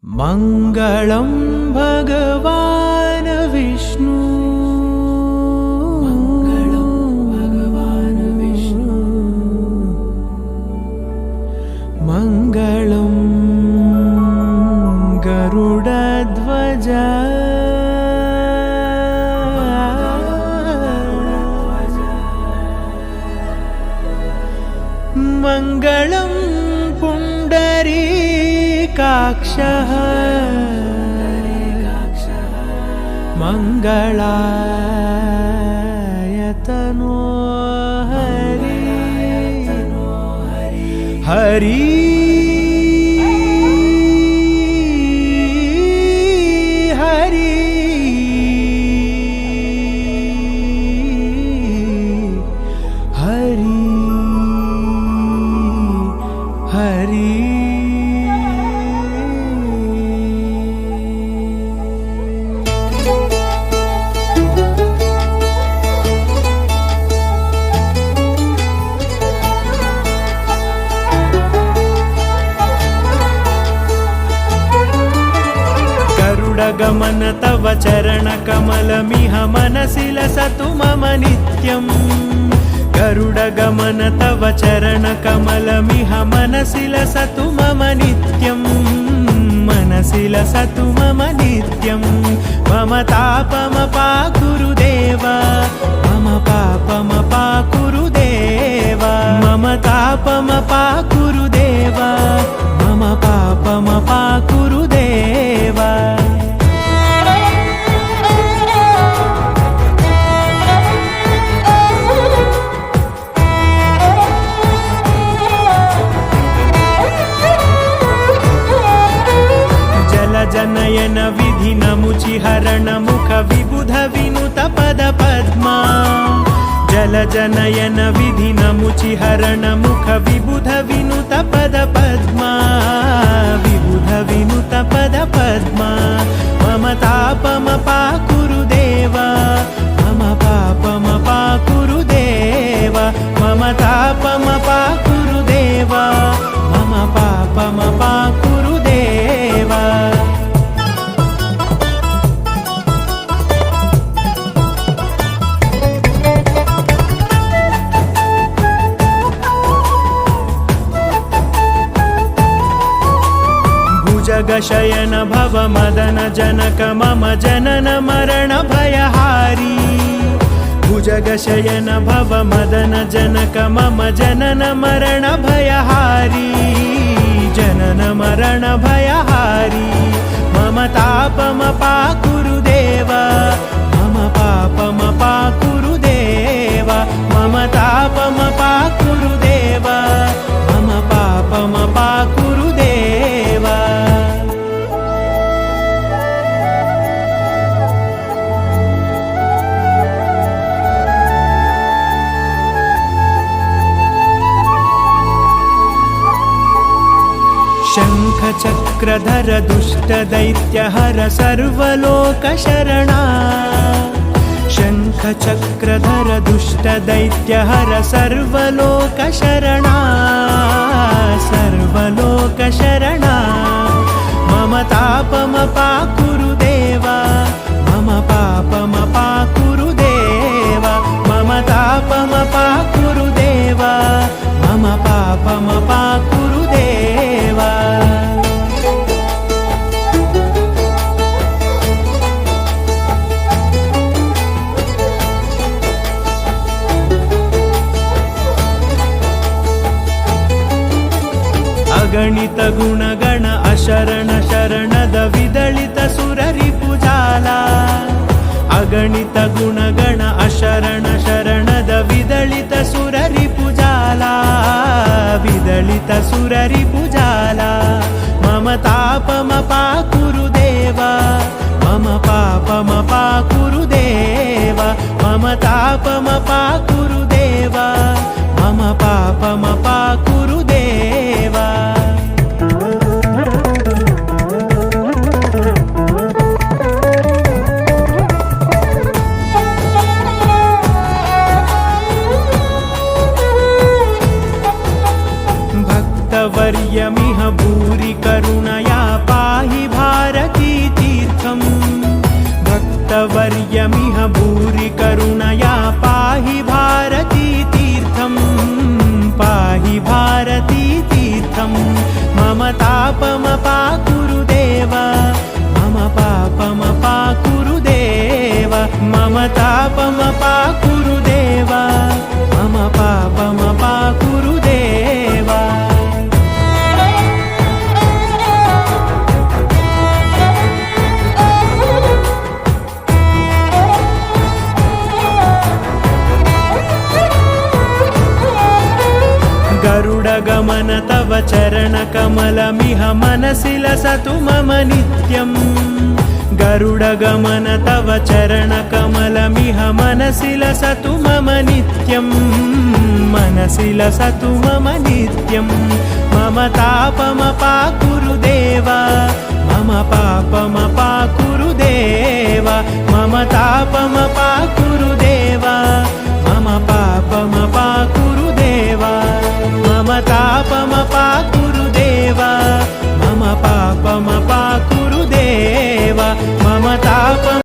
मङ्गलं भगवान् विष्णु मङ्गलं गरुडध्वज मङ्गलं पुण्डरीकाक्षः मङ्गलायतनो हरि हरि हरि हरि गरुडगमन तव चरणकमलमिह मनसि लसतु मम नित्यम् गरुडगमन तव चरणकमलमिह मनसि लसतु मम नित्यम् मनसि लसतु मम नित्यम् मम तापमपाकुरुदेव मम पापमपाकुरुदेव मम तापमपाकुरुदेव मम पापमपाकुरुदेव जनयन विधि नमुचिहरण मुख विबुध विनुत पद पद्मा जल जनयन विधि नमुचिहरण मुख विबुध विनुत पद पद्मा विबुध विनुत पद पद्मा मम तापमपाकुरुदेव मम पापमपाकुरुदेव मम तापमपाकुरुदेव मम पापमपाकुरुदेव जगशयन भव मदन जनक मम जनन मरण भयहारी भुजगशयन भव मदन जनक मम जनन मरण भयहारी जनन मरण भयहारी मम तापमपाकुरुदेव मम पापमपाकुरुदेव मम तापमपाकुरुदेव मम पापमपाकुरुदेव शङ्खचक्रधर दुष्टदैत्यहर सर्वलोकशरणा शङ्खचक्रधर दुष्टदैत्यहर सर्वलोकशरणा सर्वलोकशरणा मम तापमपाकुरुदेव मम पापमपाकुरुदेव मम तापमपाकुरुदेव मम पापमपाकुरुदेव अगणित गुणगण अशरण शरणद विदलित सुररिपुजाला अगणित गुणगण अशरण शरणद विदलित सुररिपुजाला विदलित सुररिपुजाला मम तापमपाकुरुदेव मम पापमपाकुरुदेव मम तापमपाकुरुदेव मम पापमपाकुरुदेव भक्तवर्यमिह भूरि करुणया पाहि तापमपाकुरुदेव मम पापमपाकुरुदेव मम तापमपाकुरुदेव मम पापमपाकुरुदेव गरुडगमन तव चरणकमलमिह मनसि लसतु मम नित्यम् गरुडगमन तव चरणकमलमिह मनसि लसतु मम नित्यम् मनसि लसतु मम नित्यम् मम तापमपाकुरुदेव मम पापमपाकुरुदेव मम तापमपा